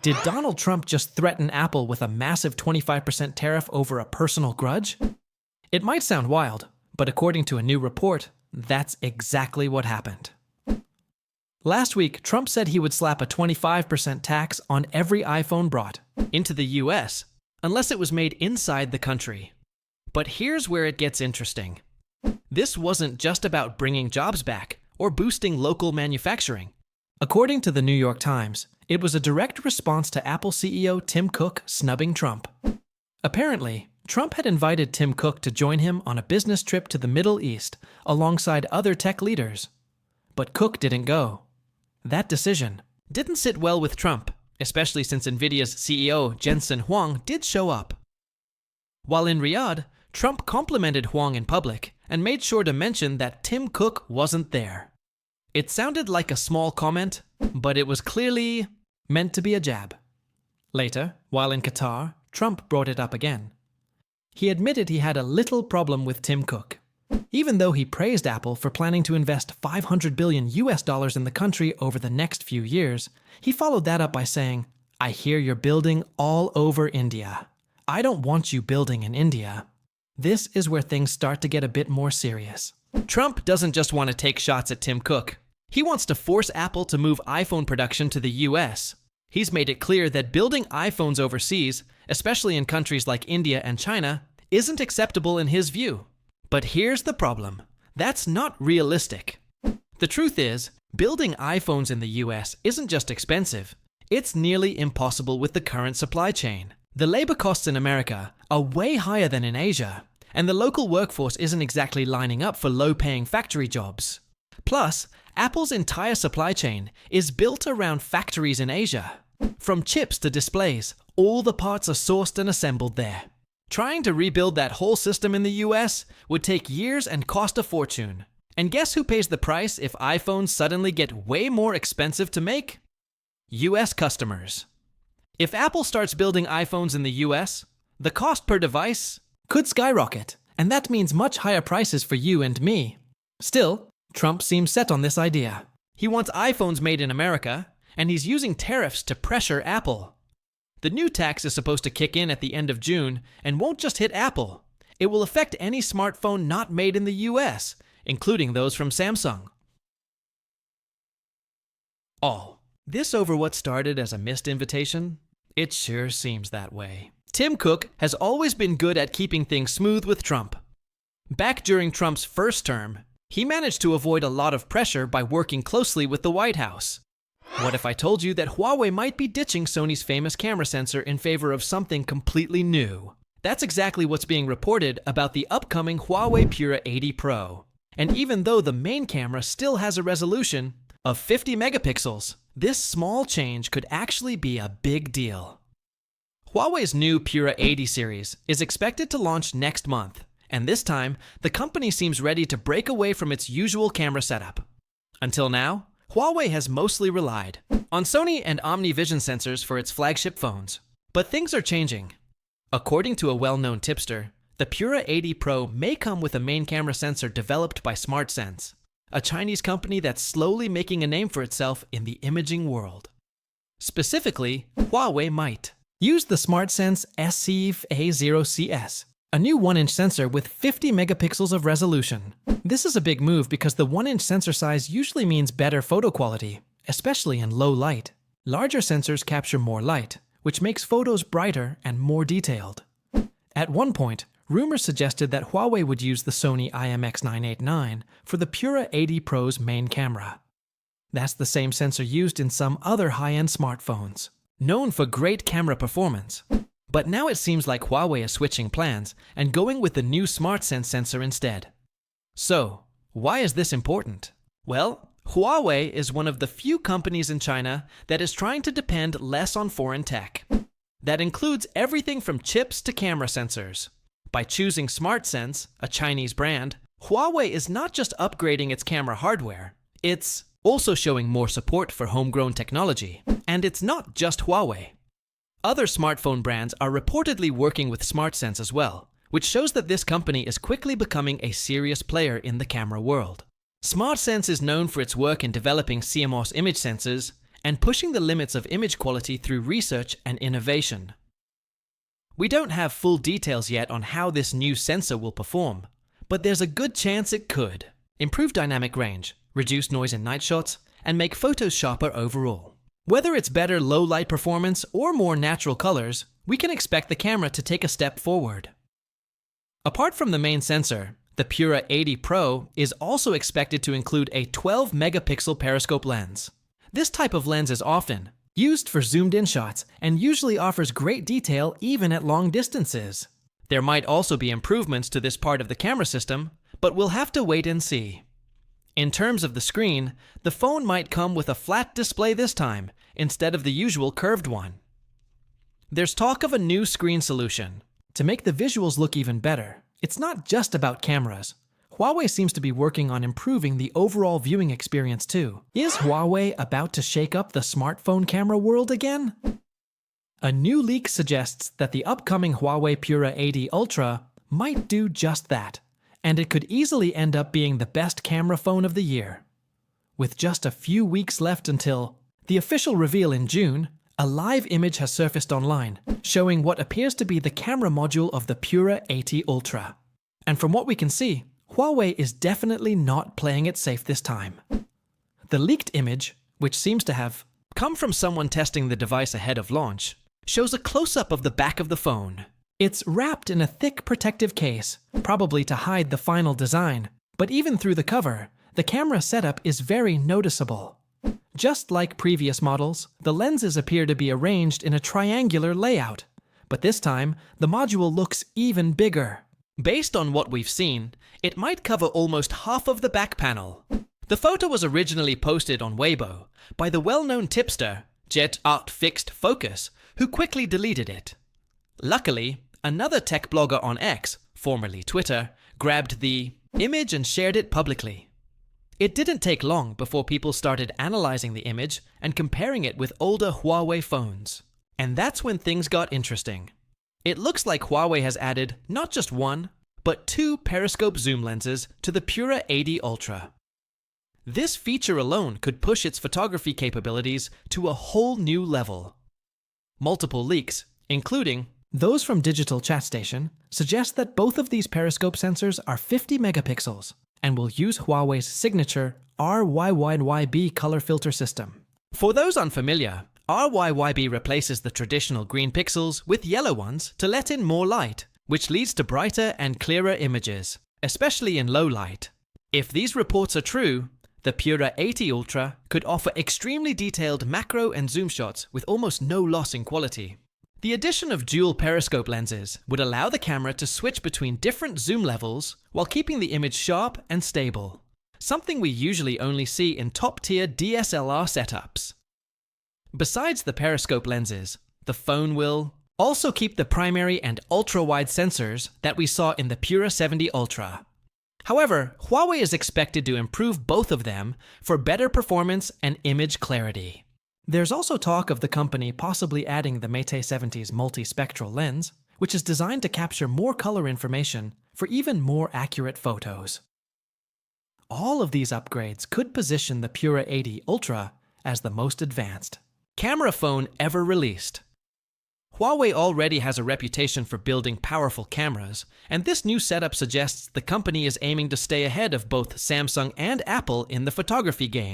Did Donald Trump just threaten Apple with a massive 25% tariff over a personal grudge? It might sound wild, but according to a new report, that's exactly what happened. Last week, Trump said he would slap a 25% tax on every iPhone brought into the US, unless it was made inside the country. But here's where it gets interesting. This wasn't just about bringing jobs back or boosting local manufacturing. According to the New York Times, it was a direct response to Apple CEO Tim Cook snubbing Trump. Apparently, Trump had invited Tim Cook to join him on a business trip to the Middle East alongside other tech leaders. But Cook didn't go. That decision didn't sit well with Trump, especially since Nvidia's CEO Jensen Huang did show up. While in Riyadh, Trump complimented Huang in public and made sure to mention that Tim Cook wasn't there. It sounded like a small comment, but it was clearly meant to be a jab. Later, while in Qatar, Trump brought it up again. He admitted he had a little problem with Tim Cook. Even though he praised Apple for planning to invest $500 billion in the country over the next few years, he followed that up by saying, "I hear you're building all over India. I don't want you building in India." This is where things start to get a bit more serious. Trump doesn't just want to take shots at Tim Cook. He wants to force Apple to move iPhone production to the US. He's made it clear that building iPhones overseas, especially in countries like India and China, isn't acceptable in his view. But here's the problem. That's not realistic. The truth is, building iPhones in the US isn't just expensive. It's nearly impossible with the current supply chain. The labor costs in America are way higher than in Asia, and the local workforce isn't exactly lining up for low-paying factory jobs. Plus, Apple's entire supply chain is built around factories in Asia. From chips to displays, all the parts are sourced and assembled there. Trying to rebuild that whole system in the US would take years and cost a fortune. And guess who pays the price if iPhones suddenly get way more expensive to make? US customers. If Apple starts building iPhones in the US, the cost per device could skyrocket, and that means much higher prices for you and me. Still, Trump seems set on this idea. He wants iPhones made in America, and he's using tariffs to pressure Apple. The new tax is supposed to kick in at the end of June and won't just hit Apple. It will affect any smartphone not made in the US, including those from Samsung. Oh, this over what started as a missed invitation? It sure seems that way. Tim Cook has always been good at keeping things smooth with Trump. Back during Trump's first term, he managed to avoid a lot of pressure by working closely with the White House. What if I told you that Huawei might be ditching Sony's famous camera sensor in favor of something completely new? That's exactly what's being reported about the upcoming Huawei Pura 80 Pro. And even though the main camera still has a resolution of 50 megapixels, this small change could actually be a big deal. Huawei's new Pura 80 series is expected to launch next month, and this time, the company seems ready to break away from its usual camera setup. Until now, Huawei has mostly relied on Sony and OmniVision sensors for its flagship phones. But things are changing. According to a well-known tipster, the Pura 80 Pro may come with a main camera sensor developed by SmartSense, a Chinese company that's slowly making a name for itself in the imaging world. Specifically, Huawei might use the SmartSense SCF-A0CS, a new 1-inch sensor with 50 megapixels of resolution. This is a big move because the 1-inch sensor size usually means better photo quality, especially in low light. Larger sensors capture more light, which makes photos brighter and more detailed. At one point, rumors suggested that Huawei would use the Sony IMX989 for the Pura 80 Pro's main camera. That's the same sensor used in some other high-end smartphones, known for great camera performance. But now it seems like Huawei is switching plans and going with the new SmartSense sensor instead. So, why is this important? Well, Huawei is one of the few companies in China that is trying to depend less on foreign tech. That includes everything from chips to camera sensors. By choosing SmartSense, a Chinese brand, Huawei is not just upgrading its camera hardware, it's also showing more support for homegrown technology. And it's not just Huawei. Other smartphone brands are reportedly working with SmartSense as well, which shows that this company is quickly becoming a serious player in the camera world. SmartSense is known for its work in developing CMOS image sensors and pushing the limits of image quality through research and innovation. We don't have full details yet on how this new sensor will perform, but there's a good chance it could improve dynamic range, reduce noise in night shots, and make photos sharper overall. Whether it's better low-light performance or more natural colors, we can expect the camera to take a step forward. Apart from the main sensor, the Pura 80 Pro is also expected to include a 12-megapixel periscope lens. This type of lens is often used for zoomed-in shots and usually offers great detail even at long distances. There might also be improvements to this part of the camera system, but we'll have to wait and see. In terms of the screen, the phone might come with a flat display this time, instead of the usual curved one. There's talk of a new screen solution. To make the visuals look even better, it's not just about cameras. Huawei seems to be working on improving the overall viewing experience too. Is Huawei about to shake up the smartphone camera world again? A new leak suggests that the upcoming Huawei Pura 80 Ultra might do just that, and it could easily end up being the best camera phone of the year. With just a few weeks left until the official reveal in June, a live image has surfaced online, showing what appears to be the camera module of the Pura 80 Ultra. And from what we can see, Huawei is definitely not playing it safe this time. The leaked image, which seems to have come from someone testing the device ahead of launch, shows a close-up of the back of the phone. It's wrapped in a thick protective case, probably to hide the final design, but even through the cover, the camera setup is very noticeable. Just like previous models, the lenses appear to be arranged in a triangular layout, but this time, the module looks even bigger. Based on what we've seen, it might cover almost half of the back panel. The photo was originally posted on Weibo by the well-known tipster, Jet Art Fixed Focus, who quickly deleted it. Luckily, another tech blogger on X, formerly Twitter, grabbed the image and shared it publicly. It didn't take long before people started analyzing the image and comparing it with older Huawei phones. And that's when things got interesting. It looks like Huawei has added not just one, but 2 periscope zoom lenses to the Pura 80 Ultra. This feature alone could push its photography capabilities to a whole new level. Multiple leaks, including those from Digital Chat Station, suggest that both of these periscope sensors are 50 megapixels and will use Huawei's signature RYYB color filter system. For those unfamiliar, RYYB replaces the traditional green pixels with yellow ones to let in more light, which leads to brighter and clearer images, especially in low light. If these reports are true, the Pura 80 Ultra could offer extremely detailed macro and zoom shots with almost no loss in quality. The addition of dual periscope lenses would allow the camera to switch between different zoom levels while keeping the image sharp and stable, something we usually only see in top-tier DSLR setups. Besides the periscope lenses, the phone will also keep the primary and ultra-wide sensors that we saw in the Pura 70 Ultra. However, Huawei is expected to improve both of them for better performance and image clarity. There's also talk of the company possibly adding the Mate 70's multispectral lens, which is designed to capture more color information for even more accurate photos. All of these upgrades could position the Pura 80 Ultra as the most advanced camera phone ever released. Huawei already has a reputation for building powerful cameras, and this new setup suggests the company is aiming to stay ahead of both Samsung and Apple in the photography game.